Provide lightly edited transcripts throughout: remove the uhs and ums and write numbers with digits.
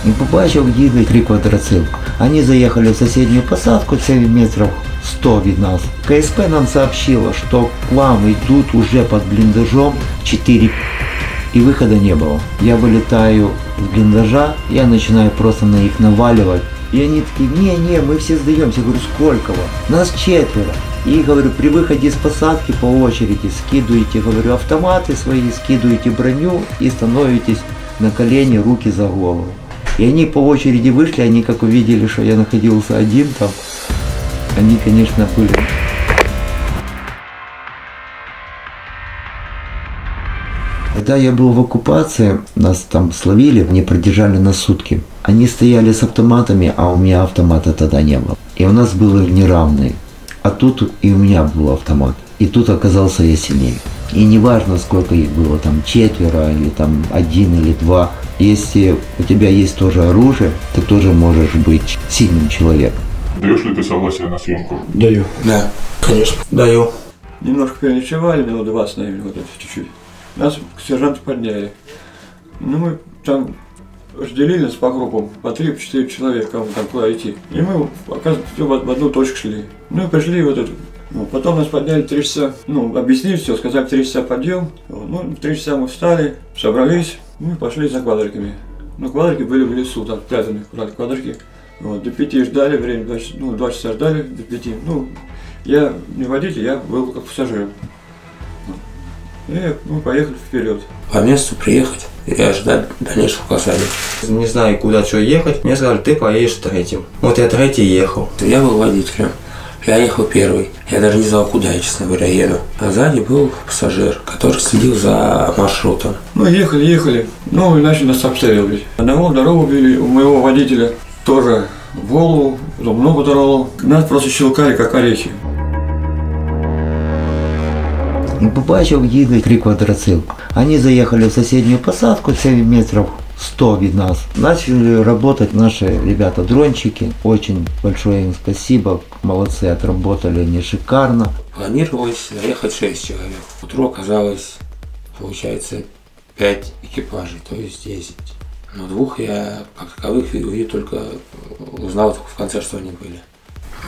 И побачив їде 3 квадроцикла. Они заехали в соседнюю посадку, целый метров 100 від нас. КСП нам сообщило, что к вам идут уже под блиндажом 4 и выхода не было. Я вылетаю с блиндажа, я начинаю просто на них наваливать. И они такие: не, мы все сдаемся. Я говорю: сколько вас? Нас 4. И, говорю, при выходе из посадки по очереди скидываете, говорю, автоматы свои, скидываете броню и становитесь на колени, руки за голову. И они по очереди вышли, они как увидели, что я находился один там, они, конечно, были... Когда я был в оккупации, нас там словили, они продержали на сутки. Они стояли с автоматами, а у меня автомата тогда не было. И у нас было неравные. А тут и у меня был автомат. И тут оказался я сильнее. И неважно, сколько их было, там 4 или там 1 или 2. Если у тебя есть тоже оружие, ты тоже можешь быть сильным человеком. Даешь ли ты согласие на съемку? Даю. Да, конечно, даю. Немножко переночевали, минут 20, наверное, вот это чуть-чуть. Нас к сержанту подняли. Ну, мы там разделили нас по группам, по 3-4 человека, кому там куда идти. И мы, оказывается, все в одну точку шли. Ну и пришли вот это. Ну, потом нас подняли 3 часа, ну, объяснили все, сказали, 3 часа подъем. Ну, в 3 часа мы встали, собрались, мы пошли за квадриками. Ну, квадрики были в лесу, там, спрятаны квадрики. Вот, до 5 ждали, время, 2 часа ждали, до 5. Ну, я не водитель, я был как пассажир. И мы поехали вперед. По месту приехать и ожидать дальнейшего указания. Не знаю, куда что ехать, мне сказали: ты поедешь 3-м. Вот я 3-й ехал. Я был водителем. Я ехал 1-й. Я даже не знал, куда я, честно говоря, еду. А сзади был пассажир, который следил за маршрутом. Ну, ехали. Ну, и начали нас обстреливать. Одного дорогу били, у моего водителя тоже в голову, потом много дорогу. Нас просто щелкали, как орехи. И побачив їде 3 квадроцикла. Они заехали в соседнюю посадку, целый метров 100 від нас. Начали работать наши ребята-дрончики. Очень большое им спасибо. Молодцы, отработали они шикарно. Планировалось заехать 6 человек. Утру оказалось, получается, 5 экипажей, то есть 10. Но 2 я, как таковых, увидел только, узнал только в конце, что они были.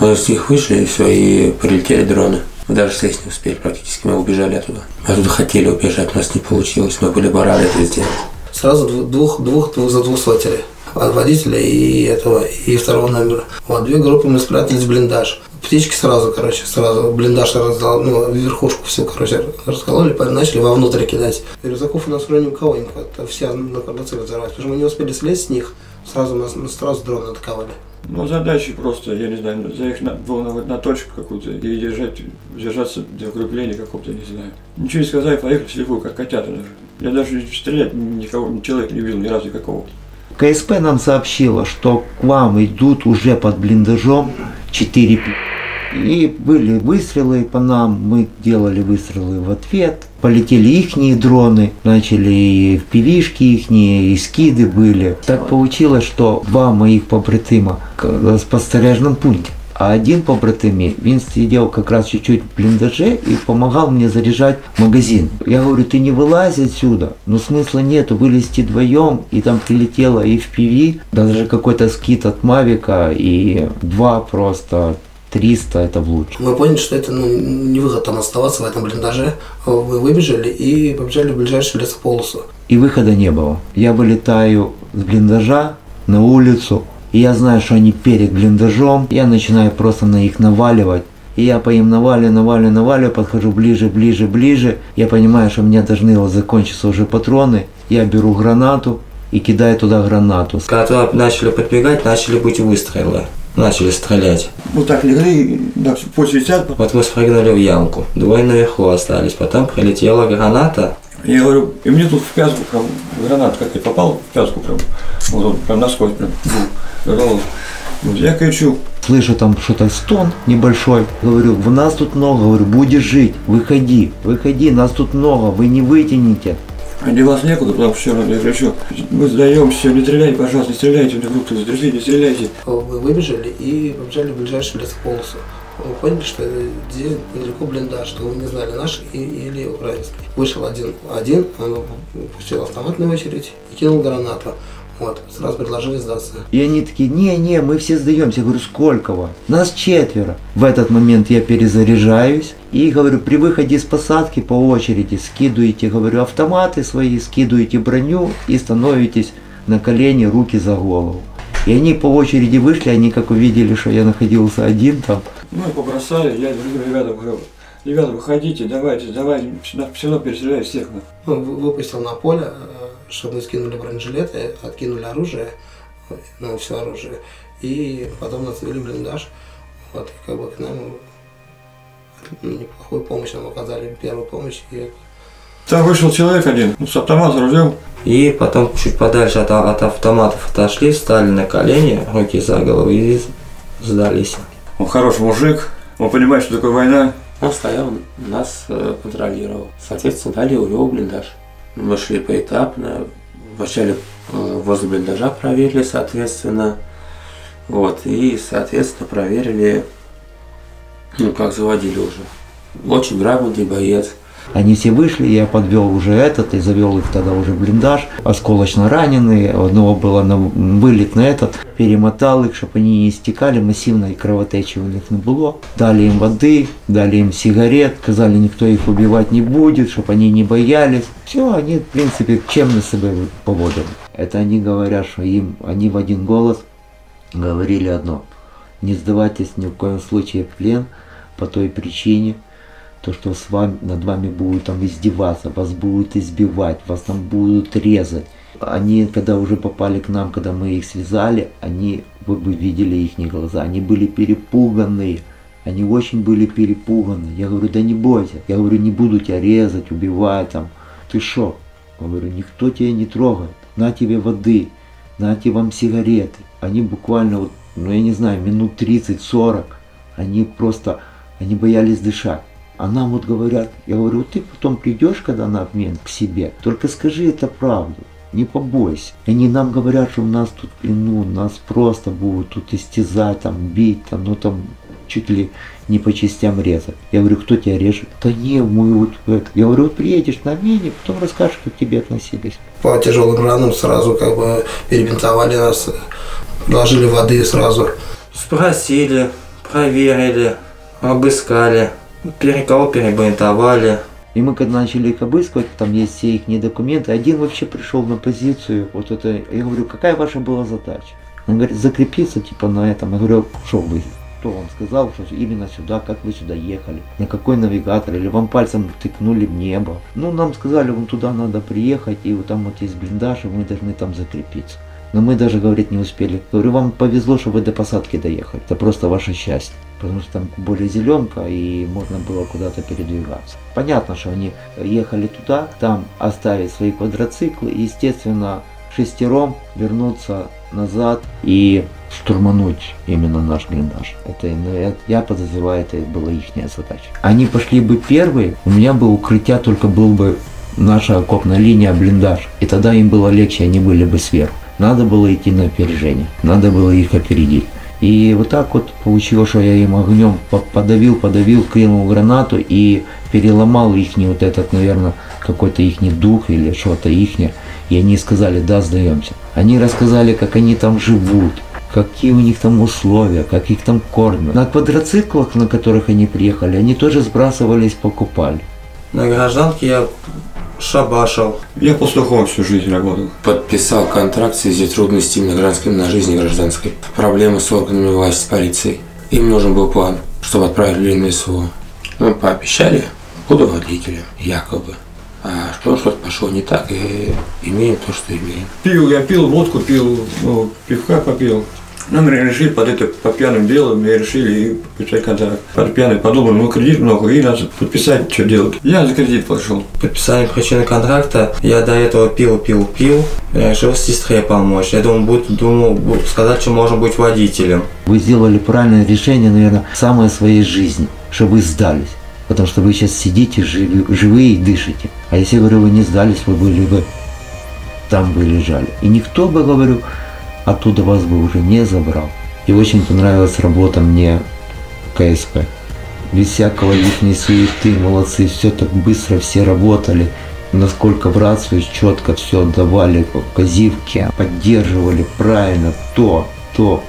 Мы с них вышли, и все, и прилетели дроны. Мы даже сесть не успели практически, мы убежали оттуда. Мы оттуда хотели убежать, у нас не получилось, мы были бы рады это сделать. Сразу двух за 200 водителя и этого, и 2-го номера. Вот, 2 группы мы спрятались в блиндаж. Птички сразу блиндаж раздал, ну, верхушку всю, раскололи, начали вовнутрь кидать. Рюкзаков у нас уже ни у кого не хватает, все на квадроцикле взорвались, потому что мы не успели слезть с них, сразу дроны атаковали. Ну, задачи просто, я не знаю, заехать на точку какую-то и держаться для укрепления какого-то, не знаю. Ничего не сказали, поехали вслепую, как котята даже. Я даже стрелять человека не видел ни разу никакого. КСП нам сообщило, что к вам идут уже под блиндажом 4 И были выстрелы по нам, мы делали выстрелы в ответ. Полетели ихние дроны, начали и впивишки ихние, и скиды были. Так получилось, что 2 моих побратима в спостережном пункте. А один побратим, він сидел как раз чуть-чуть в блиндаже и помогал мне заряжать магазин. Я говорю: ты не вылазь отсюда, но смысла нету вылезти вдвоем, и там прилетело и FPV, даже какой-то скид от Мавика, и 2 просто 300 это в луч. Мы поняли, что это не выход там оставаться в этом блиндаже. Мы выбежали и побежали в ближайшую лесополосу. И выхода не было. Я вылетаю с блиндажа на улицу, и я знаю, что они перед блиндажом. Я начинаю просто на них наваливать. И я по им наваливаю, подхожу ближе. Я понимаю, что у меня должны закончиться уже патроны. Я беру гранату и кидаю туда гранату. Когда туда начали подбегать, начали быть выстрелы. Начали стрелять. Вот так легли, да, пусть летят. Вот мы спрыгнули в ямку. 2 наверху остались. Потом прилетела граната. Я говорю, и мне тут в пятку прям гранат как и попал в пятку прям. Вот он прям насквозь прям. Вот я кричу. Слышу там что-то стон небольшой. Говорю: в нас тут много, говорю, будешь жить, выходи, нас тут много, вы не вытянете. А деваться некуда, потому что я кричу: мы сдаемся, не стреляйте, пожалуйста, не стреляйте, вдруг задержите, не стреляйте. Мы выбежали и побежали в ближайшую лесополосу. Мы поняли, что здесь недалеко блиндаж, что мы не знали, наш или украинский. Вышел один, он пустил автоматную очередь и кинул гранату. Вот, сразу предложили сдаться. И они такие, не, мы все сдаемся. Я говорю, сколько вас? Нас 4. В этот момент я перезаряжаюсь и говорю, при выходе из посадки по очереди скидываете, говорю, автоматы свои, скидываете броню и становитесь на колени, руки за голову. И они по очереди вышли, они как увидели, что я находился один там. Ну и побросали, я ребятам говорю, ребята, выходите, давайте, нас все равно перестреляют всех. Ну, выпустил на поле, чтобы мы скинули бронежилеты, откинули оружие, ну, все оружие, и потом нацелили блиндаж. Вот, и как бы к нам неплохую помощь нам оказали, первую помощь. И... Там вышел человек один с автоматом, ружьем. И потом чуть подальше от автоматов отошли, встали на колени, руки за голову и сдались. Он хороший мужик, он понимает, что такое война. Он стоял, нас контролировал. Соответственно, дали у него блиндаж. Мы шли поэтапно. Вначале возле блиндажа проверили, соответственно. Вот, и, соответственно, проверили, ну, как заводили уже. Очень грамотный боец. Они все вышли, я подвел уже этот и завел их тогда уже в блиндаж. Осколочно раненые, одного было на вылет на этот. Перемотал их, чтобы они не истекали, массивной кровотечи у них не было. Дали им воды, дали им сигарет, сказали, никто их убивать не будет, чтобы они не боялись. Все, они, в принципе, чемно себя поводили. Это они говорят, что им, они в один голос говорили одно. Не сдавайтесь ни в коем случае в плен по той причине, то, что с вами, над вами будут там издеваться, вас будут избивать, вас там будут резать. Они, когда уже попали к нам, когда мы их связали, вы бы видели их глаза, они были перепуганные, они очень были перепуганы. Я говорю, да не бойся, я говорю, не буду тебя резать, убивать там. Ты шо? Я говорю, никто тебя не трогает, на тебе воды, на тебе вам сигареты. Они буквально, вот, ну я не знаю, минут 30-40, они боялись дышать. А нам вот говорят, я говорю, ты потом придешь, когда на обмен к себе, только скажи это правду, не побойся. И они нам говорят, что у нас тут в плену, нас просто будут тут истязать, там, бить, там, ну там чуть ли не по частям резать. Я говорю, кто тебя режет? Да не, мы вот это. Я говорю, вот приедешь на обмене, потом расскажешь, как к тебе относились. По тяжелым ранам сразу как бы перебинтовали нас, предложили воды сразу. Спросили, проверили, обыскали. Кого перебинтовали. И мы когда начали их обыскивать, там есть все их документы, один вообще пришел на позицию, вот это, я говорю, какая ваша была задача? Он говорит, закрепиться типа на этом. Я говорю, что вы, кто вам сказал, что именно сюда, как вы сюда ехали, на какой навигатор, или вам пальцем тыкнули в небо. Ну, нам сказали, вон туда надо приехать, и вот там вот есть блиндаж, и мы должны там закрепиться. Но мы даже говорить не успели. Говорю, вам повезло, что вы до посадки доехали, это просто ваше счастье. Потому что там более зеленка, и можно было куда-то передвигаться. Понятно, что они ехали туда, там оставить свои квадроциклы, и, естественно, 6 вернуться назад и штурмануть именно наш блиндаж. Я подозреваю, это была их задача. Они пошли бы первые, у меня бы укрытие только был бы наша окопная линия, блиндаж. И тогда им было легче, они были бы сверху. Надо было идти на опережение, надо было их опередить. И вот так вот получилось, что я им огнем подавил, кинул гранату и переломал их, вот этот, наверное, какой-то их дух или что-то ихнее. И они сказали, да, сдаемся. Они рассказали, как они там живут, какие у них там условия, как их там кормят. На квадроциклах, на которых они приехали, они тоже сбрасывались, покупали. На гражданке я шабашил. Я пастухом всю жизнь работал. Подписал контракт в связи с трудностями на жизни гражданской. Проблемы с органами власти, с полицией. Им нужен был план, чтобы отправили на СВО. Мы пообещали, буду водителем, якобы. А что-то пошло не так, и имеем то, что имеем. Я пил водку, пивка попил. Нам решили по пьяным делам, и решили подписать контракт. Под пьяный подумал, кредит много, и надо подписать, что делать. Я за кредит пошел. Подписание причины контракта, я до этого пил. Решил сестре помочь. Я думал, сказать, что можно быть водителем. Вы сделали правильное решение, наверное, самое в своей жизни, что вы сдались. Потому что вы сейчас сидите живые и дышите. А если, говорю, вы не сдались, вы были бы там бы лежали. И никто бы, говорю, оттуда вас бы уже не забрал. И очень понравилась работа мне КСП. Без всякого лишней суеты, молодцы, все так быстро, все работали. насколько братство четко все отдавали казивки, поддерживали правильно, то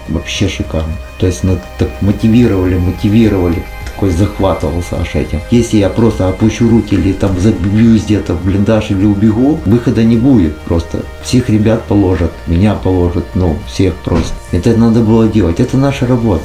вообще шикарно. То есть так мотивировали. Такой захватывал Саша этим. Если я просто опущу руки или там забьюсь где-то в блиндаж или убегу, выхода не будет просто. Всех ребят положат, меня положат, всех просто. Это надо было делать, это наша работа.